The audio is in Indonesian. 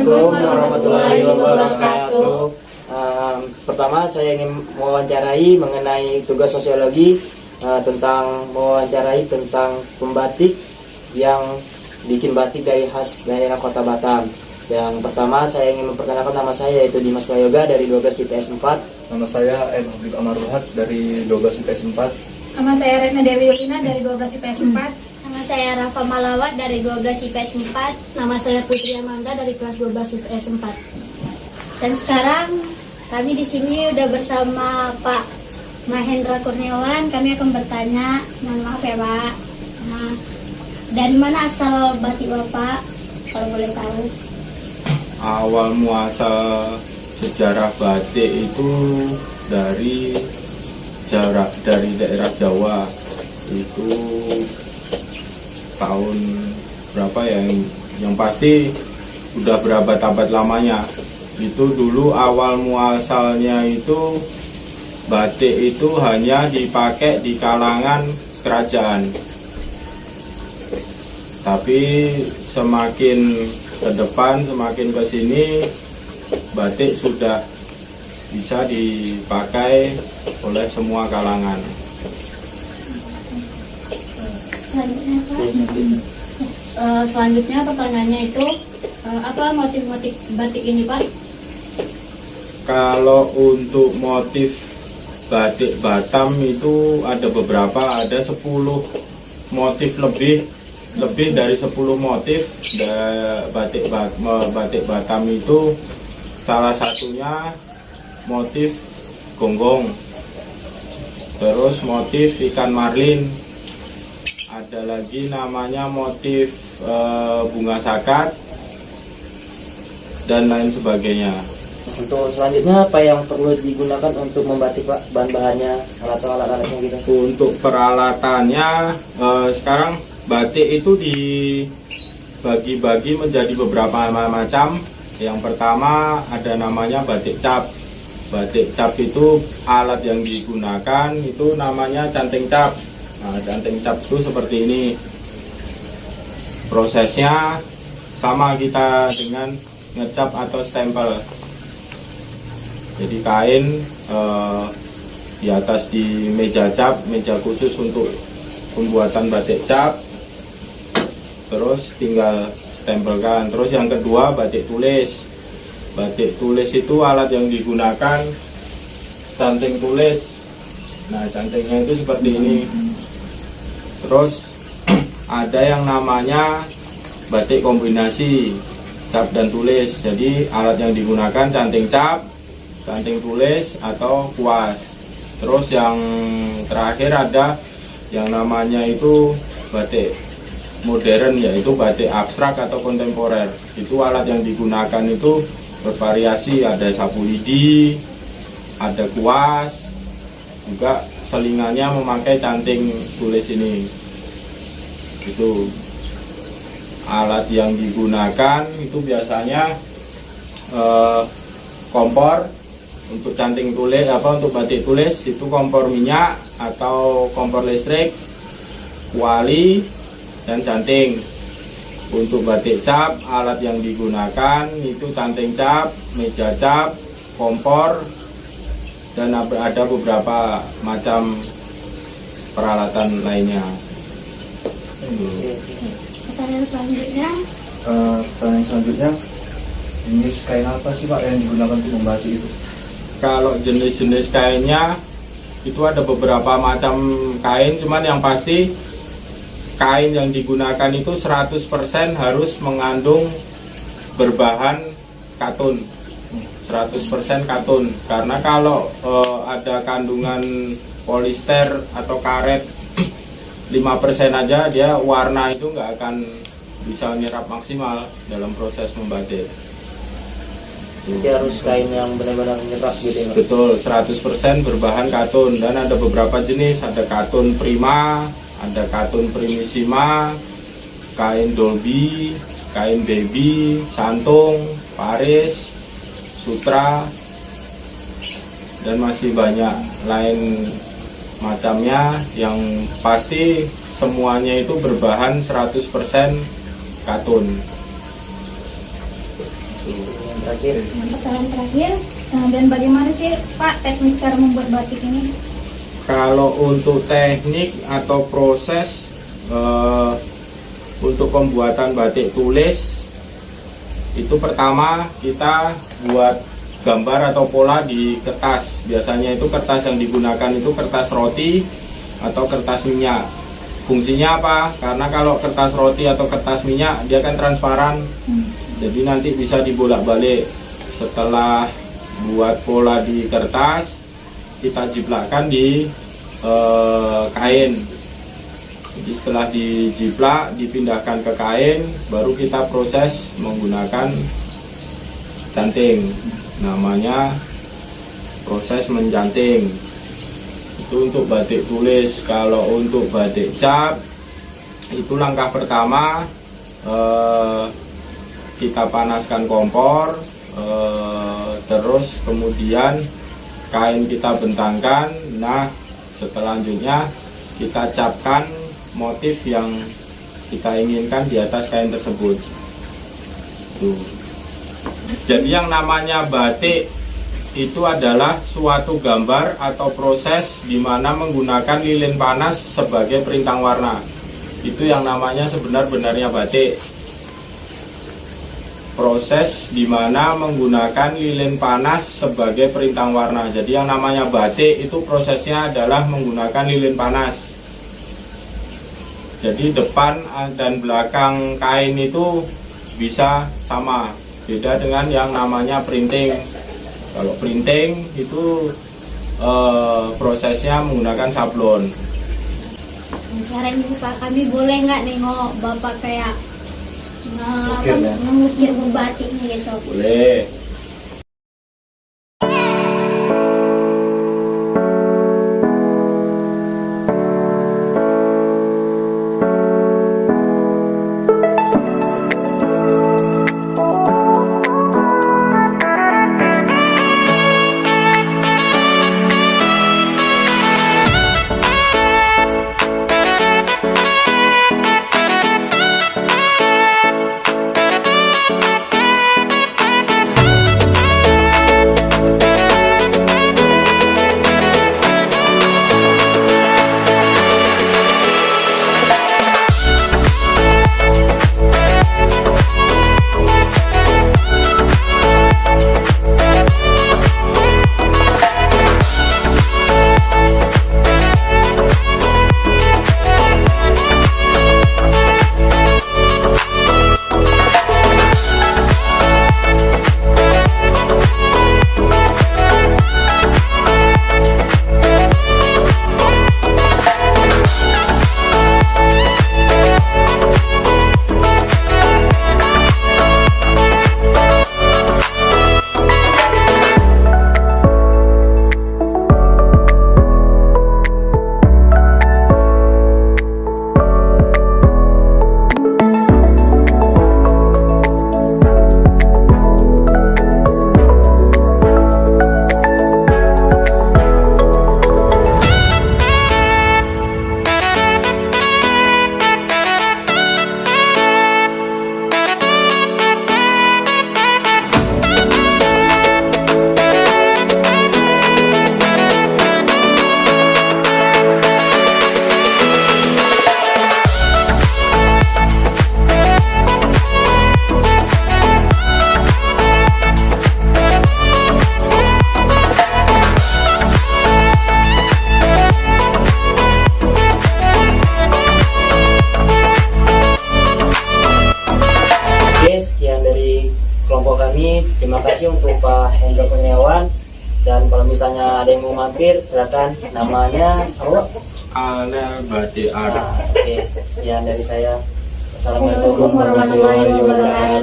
Assalamualaikum warahmatullahi wabarakatuh. Pertama saya ingin mewawancarai mengenai tugas sosiologi tentang pembatik yang bikin batik dari khas daerah Kota Batam. Yang pertama saya ingin memperkenalkan nama saya, yaitu Dimas Prayoga dari 12 IPS 4. Nama saya M. Habib Amaruhat dari 12 IPS 4. Nama saya Retna Dewi Yulina dari 12 IPS 4. Nama saya Rafa Malawat dari 12 IPS 4. Nama saya Putri Amanda dari kelas 12 IPS 4. Dan sekarang kami di sini udah bersama Pak Mahendra Kurniawan. Kami akan bertanya, mohon maaf ya Pak. Nah, dari mana asal batik Bapak, kalau boleh tahu? Awal muasal sejarah batik itu dari daerah Jawa. Itu tahun berapa ya, yang pasti udah berabad-abad lamanya. Itu dulu awal muasalnya itu batik itu hanya dipakai di kalangan kerajaan, tapi semakin ke depan, semakin ke sini batik sudah bisa dipakai oleh semua kalangan. Selanjutnya pertanyaannya itu apa motif-motif batik ini Pak? Kalau untuk motif batik Batam itu ada beberapa, ada 10 motif lebih dari 10 motif. Batik Batam itu salah satunya motif gonggong, terus motif ikan marlin, ada lagi namanya motif bunga sakat, dan lain sebagainya. Untuk selanjutnya apa yang perlu digunakan untuk membatik Pak? Bahan-bahannya, alat-alatnya gitu. Untuk peralatannya sekarang batik itu dibagi-bagi menjadi beberapa macam. Yang pertama ada namanya batik cap. Batik cap itu alat yang digunakan itu namanya canting cap. Nah, canting cap itu seperti ini. Prosesnya sama kita dengan ngecap atau stempel. Jadi kain di atas di meja cap, meja khusus untuk pembuatan batik cap. Terus tinggal stempelkan. Terus yang kedua batik tulis. Batik tulis itu alat yang digunakan canting tulis. Nah, cantingnya itu seperti ini. Terus ada yang namanya batik kombinasi cap dan tulis. Jadi alat yang digunakan canting cap, canting tulis atau kuas. Terus yang terakhir ada yang namanya itu batik modern, yaitu batik abstrak atau kontemporer. Itu alat yang digunakan itu bervariasi, ada sapu lidi, ada kuas, juga selingannya memakai canting tulis ini. Itu alat yang digunakan itu biasanya kompor untuk canting tulis, untuk batik tulis itu kompor minyak atau kompor listrik, kuali, dan canting. Untuk batik cap, alat yang digunakan itu canting cap, meja cap, kompor, dan ada beberapa macam peralatan lainnya. Pertanyaan selanjutnya, Jenis kain apa sih Pak yang digunakan untuk membatik itu? Kalau jenis-jenis kainnya itu ada beberapa macam kain, cuman yang pasti kain yang digunakan itu 100% harus mengandung berbahan katun. 100% katun. Karena kalau ada kandungan polister atau karet 5% aja, dia warna itu nggak akan bisa menyerap maksimal dalam proses membatik. Jadi harus kain yang benar-benar menyerap gitu ya. Betul, 100% berbahan katun. Dan ada beberapa jenis, ada katun prima, ada katun primissima, kain dolby, kain baby, santung, paris, sutra, dan masih banyak lain macamnya. Yang pasti semuanya itu berbahan 100% katun. Yang terakhir, Pertanyaan terakhir, dan bagaimana sih Pak teknik cara membuat batik ini? Kalau untuk teknik atau proses untuk pembuatan batik tulis, itu pertama kita buat gambar atau pola di kertas. Biasanya itu kertas yang digunakan itu kertas roti atau kertas minyak. Fungsinya apa? Karena kalau kertas roti atau kertas minyak dia kan transparan, jadi nanti bisa dibolak-balik. Setelah buat pola di kertas, kita jiplakkan di kain. Jadi setelah dijiplak, dipindahkan ke kain, baru kita proses menggunakan canting. Namanya proses mencanting. Itu untuk batik tulis. Kalau untuk batik cap, itu langkah pertama kita panaskan kompor, terus kemudian kain kita bentangkan. Nah, selanjutnya kita capkan motif yang kita inginkan di atas kain tersebut. Tuh. Jadi yang namanya batik itu adalah suatu gambar atau proses di mana menggunakan lilin panas sebagai perintang warna. Itu yang namanya sebenar-benarnya batik. Proses di mana menggunakan lilin panas sebagai perintang warna. Jadi yang namanya batik itu prosesnya adalah menggunakan lilin panas. Jadi depan dan belakang kain itu bisa sama. Beda dengan yang namanya printing. Kalau printing itu prosesnya menggunakan sablon. Sekarang ini Pak, kami boleh nggak nengok Bapak kayak Ukir, ya? mengukir batiknya gitu? Boleh. Terima kasih untuk Pak Hendra Kurniawan, dan kalau misalnya ada yang mau mampir silakan. Namanya apa? Ala Batik Art. Oke, sekian dari saya. Assalamualaikum warahmatullahi wabarakatuh.